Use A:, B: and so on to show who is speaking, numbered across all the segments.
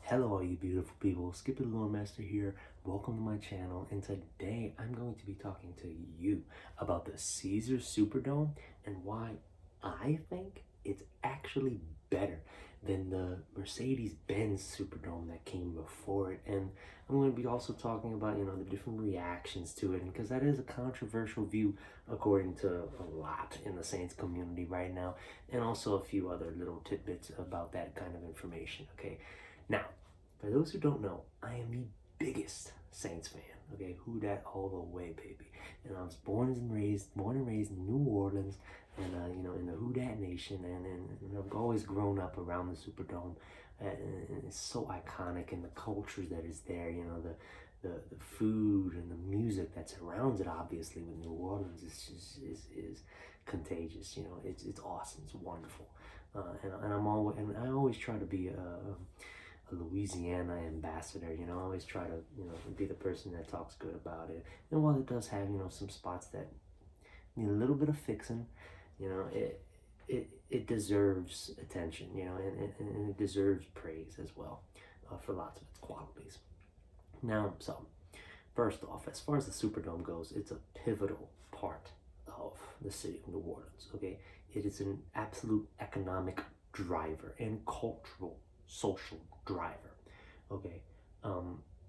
A: Hello all you beautiful people, Skippy The Loremaster here. Welcome to my channel, and today I'm going to be talking to you about the Caesars Superdome and why I think it's actually better than the Mercedes-Benz Superdome that came before it. And I'm going to be also talking about, the different reactions to it, because that is a controversial view according to a lot in the Saints community right now, and also a few other little tidbits about that kind of information, okay? Now, for those who don't know, I am the biggest Saints fan. Okay, who dat all the way, baby. And I was born and raised in New Orleans, and in the Who Dat Nation, and I've always grown up around the Superdome, and it's so iconic, and the culture that is there. The food and the music that surrounds it, obviously, with New Orleans is contagious. It's awesome. It's wonderful, and I always try to be a Louisiana ambassador. I always try to, be the person that talks good about it. And while it does have, some spots that need a little bit of fixing, it deserves attention, and it deserves praise as well for lots of its qualities. Now, so first off, as far as the Superdome goes, it's a pivotal part of the city of New Orleans. Okay, it is an absolute economic driver and cultural social driver. Okay,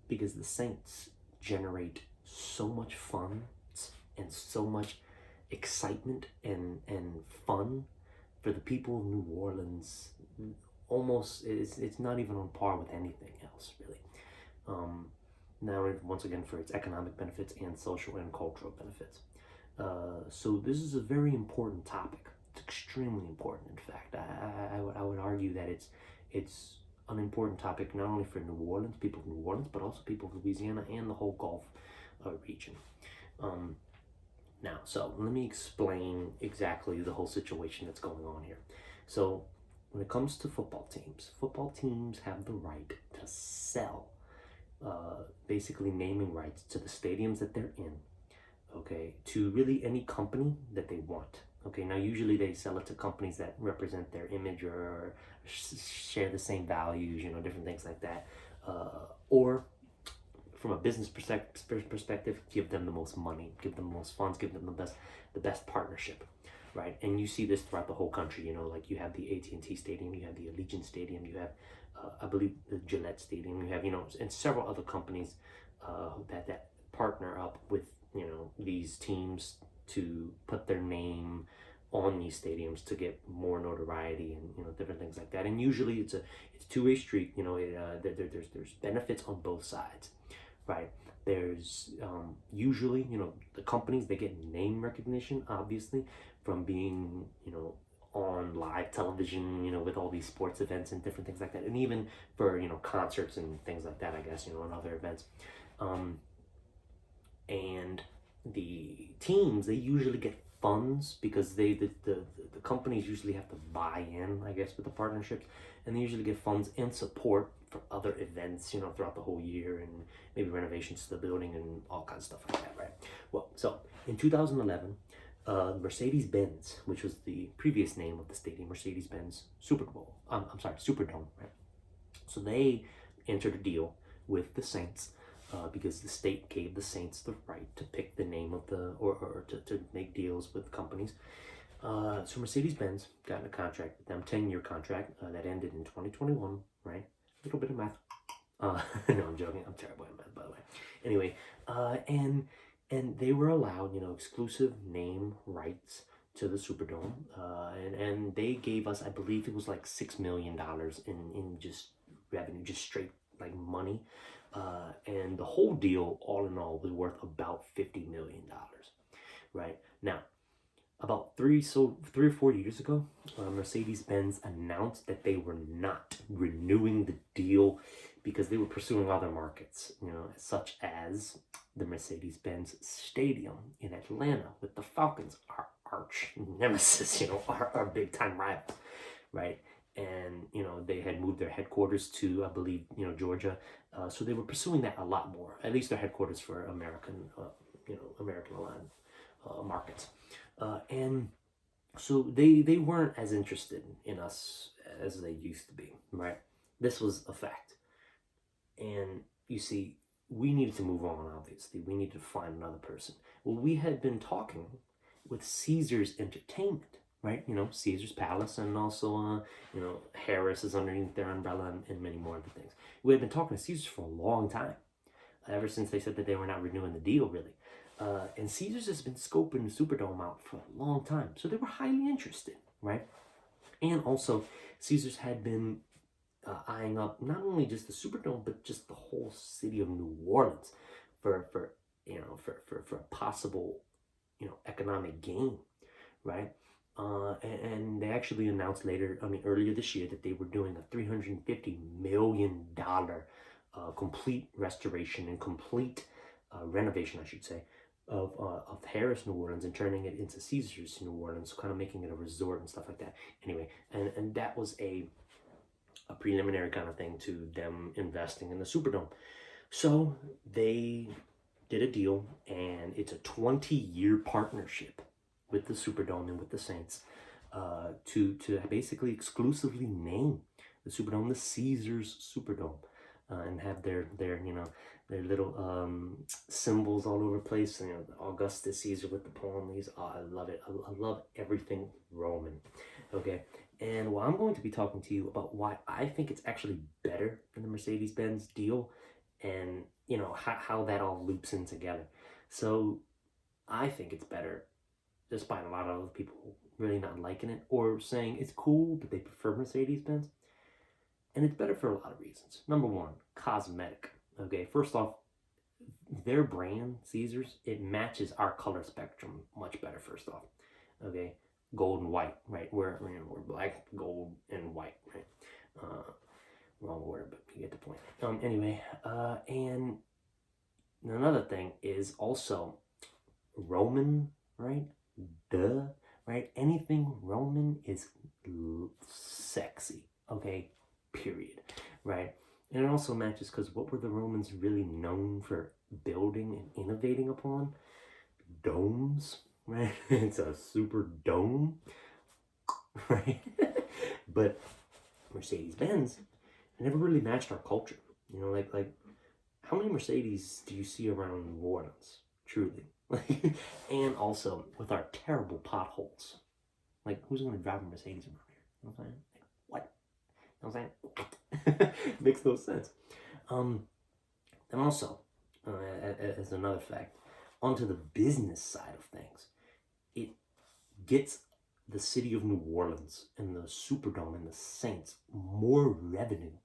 A: because the Saints generate so much fun and so much excitement and fun for the people of New Orleans. Almost, it's not even on par with anything else, really. Now, once again, for its economic benefits and social and cultural benefits. So this is a very important topic. It's extremely important, in fact. I would argue that it's an important topic not only for New Orleans, people of New Orleans, but also people of Louisiana and the whole Gulf region. Now, so let me explain exactly the whole situation that's going on here. So when it comes to football teams have the right to sell basically naming rights to the stadiums that they're in, okay, to really any company that they want. Okay, now usually they sell it to companies that represent their image or share the same values, different things like that. Or from a business perspective, give them the most money, give them the most funds, give them the best partnership, right? And you see this throughout the whole country. Like you have the AT&T Stadium, you have the Allegiant Stadium, you have, I believe, the Gillette Stadium. You have, and several other companies that partner up with, these teams to put their name on these stadiums to get more notoriety and different things like that. And usually it's a two-way street. There's benefits on both sides, right? There's usually the companies, they get name recognition, obviously, from being on live television, with all these sports events and different things like that, and even for concerts and things like that, I guess, and other events. And the teams, they usually get funds because the companies usually have to buy in, I guess, with the partnerships, and they usually get funds and support for other events, throughout the whole year, and maybe renovations to the building and all kinds of stuff like that, right? Well, so in 2011, Mercedes-Benz, which was the previous name of the stadium, Mercedes-Benz Superdome, right? So they entered a deal with the Saints because the state gave the Saints the right to pick the name of or to make deals with companies. So Mercedes-Benz got in a contract with them, 10-year contract that ended in 2021, right? A little bit of math. No, I'm joking. I'm terrible at math, by the way. Anyway, and they were allowed, exclusive name rights to the Superdome, and they gave us, I believe it was like $6 million in just revenue, just straight like money. And the whole deal, all in all, was worth about $50 million, right? Now, about 3 or 4 years ago, Mercedes-Benz announced that they were not renewing the deal because they were pursuing other markets, such as the Mercedes-Benz Stadium in Atlanta with the Falcons, our arch nemesis, our big-time rival, right? And they had moved their headquarters to, I believe, Georgia. So they were pursuing that a lot more, at least their headquarters for American aligned markets. And so they weren't as interested in us as they used to be, right? This was a fact. And you see, we needed to move on, obviously. We needed to find another person. Well, we had been talking with Caesars Entertainment, right? You know, Caesar's Palace, and also, you know, Harris is underneath their umbrella, and many more other things. We had been talking to Caesars for a long time, ever since they said that they were not renewing the deal, really. And Caesars has been scoping the Superdome out for a long time, so they were highly interested, right? And also, Caesars had been eyeing up not only just the Superdome, but just the whole city of New Orleans for a possible, you know, economic gain, right? And they actually announced earlier this year, that they were doing a $350 million complete restoration and complete renovation, I should say, of Harris, New Orleans, and turning it into Caesars, New Orleans, so kind of making it a resort and stuff like that. Anyway, and that was a preliminary kind of thing to them investing in the Superdome. So they did a deal, and it's a 20-year partnership with the Superdome and with the Saints, to basically exclusively name the Superdome the Caesars Superdome, and have their you know, their little symbols all over the place. You know, Augustus Caesar with the palm leaves. Oh, I love it. I love everything Roman. Okay, and well, I'm going to be talking to you about why I think it's actually better than the Mercedes-Benz deal, and you know how that all loops in together. So I think it's better, despite a lot of other people really not liking it or saying it's cool, but they prefer Mercedes-Benz. And it's better for a lot of reasons. Number one, cosmetic. Okay, first off, their brand, Caesars, it matches our color spectrum much better, first off. Okay, gold and white, right? We're black, gold, and white, right? Wrong word, but you get the point. Anyway, and another thing is also Roman, right? Duh, right? Anything Roman is sexy, okay? Period, right? And it also matches because what were the Romans really known for building and innovating upon? Domes, right? It's a super dome, right? But Mercedes-Benz never really matched our culture. You know, like how many Mercedes do you see around New Orleans? Truly. And also with our terrible potholes. Like, who's going to drive a Mercedes around here? You know what I'm saying? Like, what? You know what I'm saying? What? Makes no sense. And also, as another fact, onto the business side of things, it gets the city of New Orleans and the Superdome and the Saints more revenue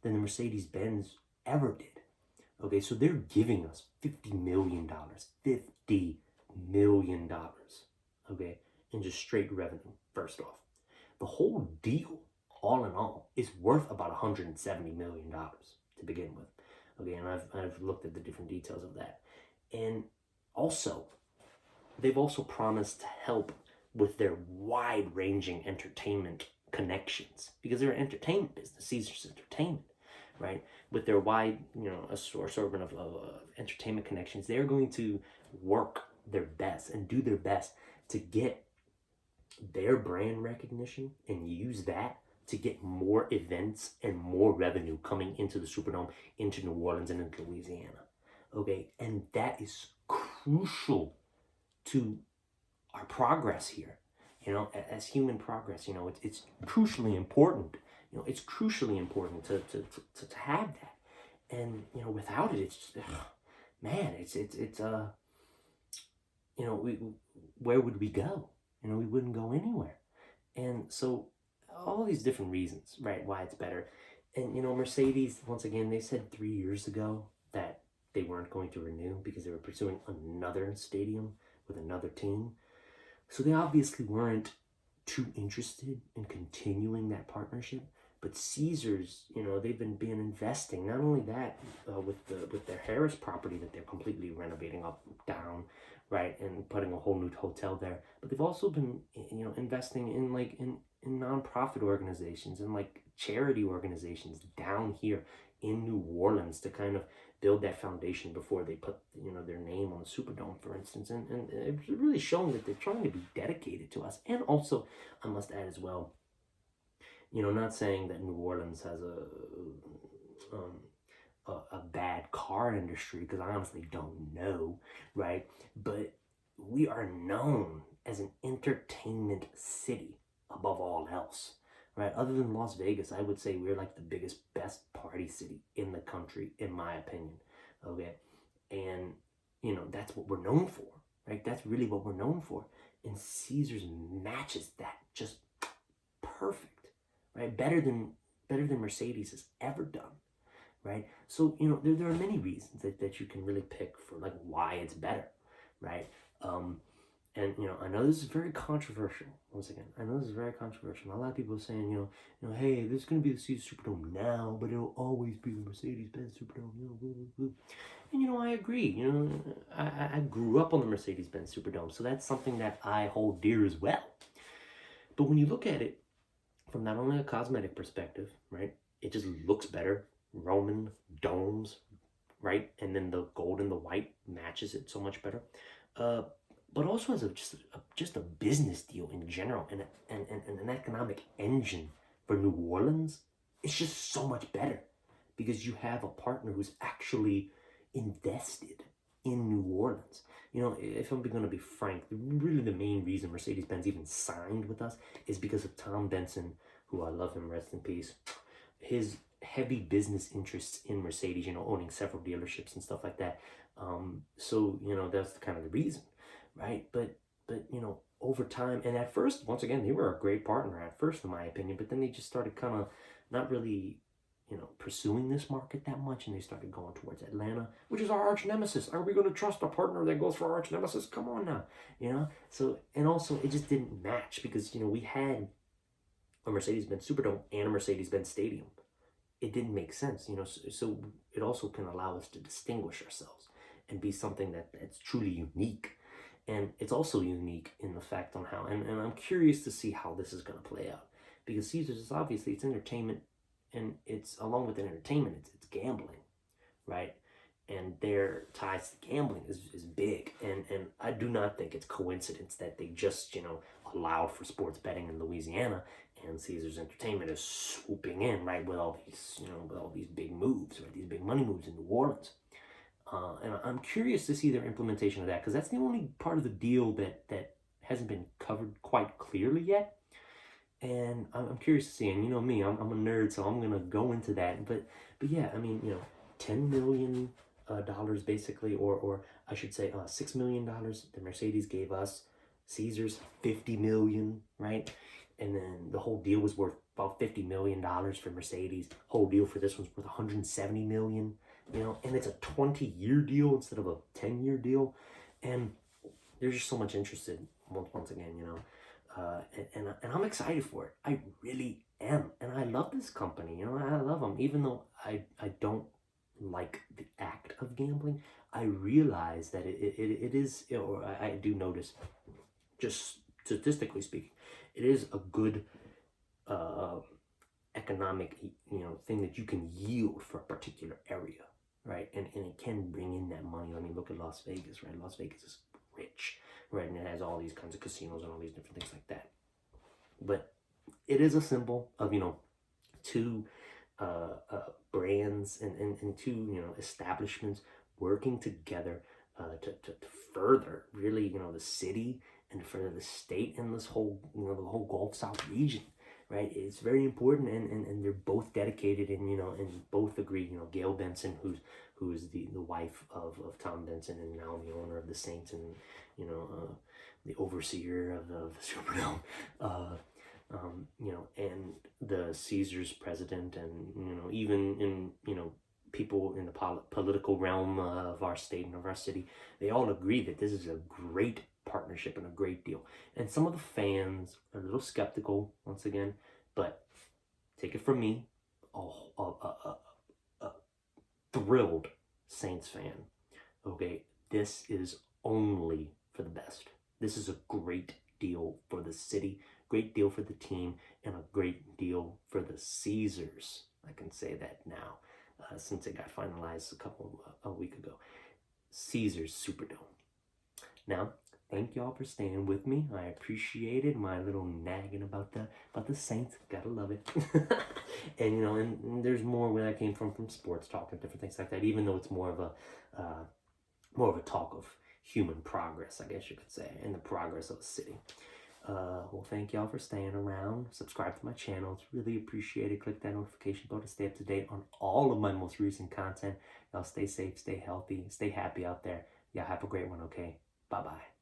A: than the Mercedes-Benz ever did. Okay, so they're giving us $50 million. $50 million. Okay, in just straight revenue, first off. The whole deal, all in all, is worth about $170 million to begin with. Okay, and I've looked at the different details of that. And also, they've also promised to help with their wide-ranging entertainment connections, because they're an entertainment business, Caesars Entertainment, right? With their wide, assortment of entertainment connections, they're going to work their best and do their best to get their brand recognition and use that to get more events and more revenue coming into the Superdome, into New Orleans, and into Louisiana. Okay, and that is crucial to our progress here. You know, as human progress, it's crucially important. It's crucially important to have that. And without it, it's just, man, where would we go? We wouldn't go anywhere. And so all these different reasons, right, why it's better. And Mercedes, once again, they said 3 years ago that they weren't going to renew because they were pursuing another stadium with another team. So they obviously weren't too interested in continuing that partnership. But Caesars, they've been investing. Not only that, with their Harris property that they're completely renovating up down, right, and putting a whole new hotel there. But they've also been, investing in nonprofit organizations and charity organizations down here in New Orleans to kind of build that foundation before they put their name on the Superdome, for instance, and it's really showing that they're trying to be dedicated to us. And also, I must add as well, not saying that New Orleans has a bad car industry, because I honestly don't know, right? But we are known as an entertainment city above all else, right? Other than Las Vegas, I would say we're like the biggest, best party city in the country, in my opinion. Okay. And, that's what we're known for, right? That's really what we're known for. And Caesars matches that just perfect, right? Better than Mercedes has ever done, right? So, there are many reasons that you can really pick for like why it's better, right? And I know this is very controversial. Once again, I know this is very controversial. A lot of people are saying, hey, there's gonna be the Caesars Superdome now, but it'll always be the Mercedes-Benz Superdome. Blah, blah, blah. And I agree. I grew up on the Mercedes-Benz Superdome, so that's something that I hold dear as well. But when you look at it from not only a cosmetic perspective, right, it just looks better. Roman domes, right, and then the gold and the white matches it so much better. But also as just a business deal in general, and an economic engine for New Orleans, it's just so much better because you have a partner who's actually invested in New Orleans. If I'm going to be frank, really the main reason Mercedes-Benz even signed with us is because of Tom Benson, who I love him, rest in peace. His heavy business interests in Mercedes, owning several dealerships and stuff like that. So, that's kind of the reason, right? But over time, and at first, once again, they were a great partner at first, in my opinion, but then they just started kind of not really, pursuing this market that much, and they started going towards Atlanta, which is our arch nemesis. Are we going to trust a partner that goes for our arch nemesis? Come on now, So, and also, it just didn't match because, we had a Mercedes-Benz Superdome and a Mercedes-Benz Stadium. It didn't make sense, so it also can allow us to distinguish ourselves and be something that's truly unique. And it's also unique in the fact on how, and I'm curious to see how this is going to play out, because Caesars is obviously, it's entertainment, and it's, along with entertainment, it's gambling, right? And their ties to gambling is big, and I do not think it's coincidence that they just, allowed for sports betting in Louisiana, and Caesars Entertainment is swooping in, right, with all these, with all these big moves, right, these big money moves in New Orleans. And I'm curious to see their implementation of that, because that's the only part of the deal that hasn't been covered quite clearly yet. And I'm curious to see, and me, I'm a nerd, so I'm gonna go into that. But yeah, I mean, $10 million basically, or I should say, $6 million that Mercedes gave us. Caesars $50 million, right? And then the whole deal was worth about $50 million for Mercedes. Whole deal for this one's worth $170 million. And it's a 20-year deal instead of a 10-year deal. And there's just so much interest in, once again, and I'm excited for it. I really am. And I love this company, I love them. Even though I don't like the act of gambling, I realize that it is, or I do notice, just statistically speaking, it is a good economic, thing that you can yield for a particular area, right? And it can bring in that money. I mean, look at Las Vegas, right? Las Vegas is rich, right? And it has all these kinds of casinos and all these different things like that. But it is a symbol of, two brands and two, establishments working together to further really, the city and further the state and this whole, the whole Gulf South region, right? It's very important, and they're both dedicated, and and both agree. Gail Benson, who's the wife of Tom Benson, and now the owner of the Saints, and the overseer of the Superdome, and the Caesars president, and even in people in the political realm of our state and of our city, they all agree that this is a great partnership and a great deal. And some of the fans are a little skeptical, once again, but take it from me, a thrilled Saints fan. Okay, this is only for the best. This is a great deal for the city, great deal for the team, and a great deal for the Caesars. I can say that now, since it got finalized a week ago. Caesars Superdome. Now, thank y'all for staying with me. I appreciated my little nagging about the Saints. Gotta love it. And you know, and there's more where that came from sports talk and different things like that. Even though it's more of a talk of human progress, I guess you could say, and the progress of the city. Well, thank y'all for staying around. Subscribe to my channel. It's really appreciated. Click that notification bell to stay up to date on all of my most recent content. Y'all stay safe, stay healthy, stay happy out there. Y'all have a great one, okay? Bye-bye.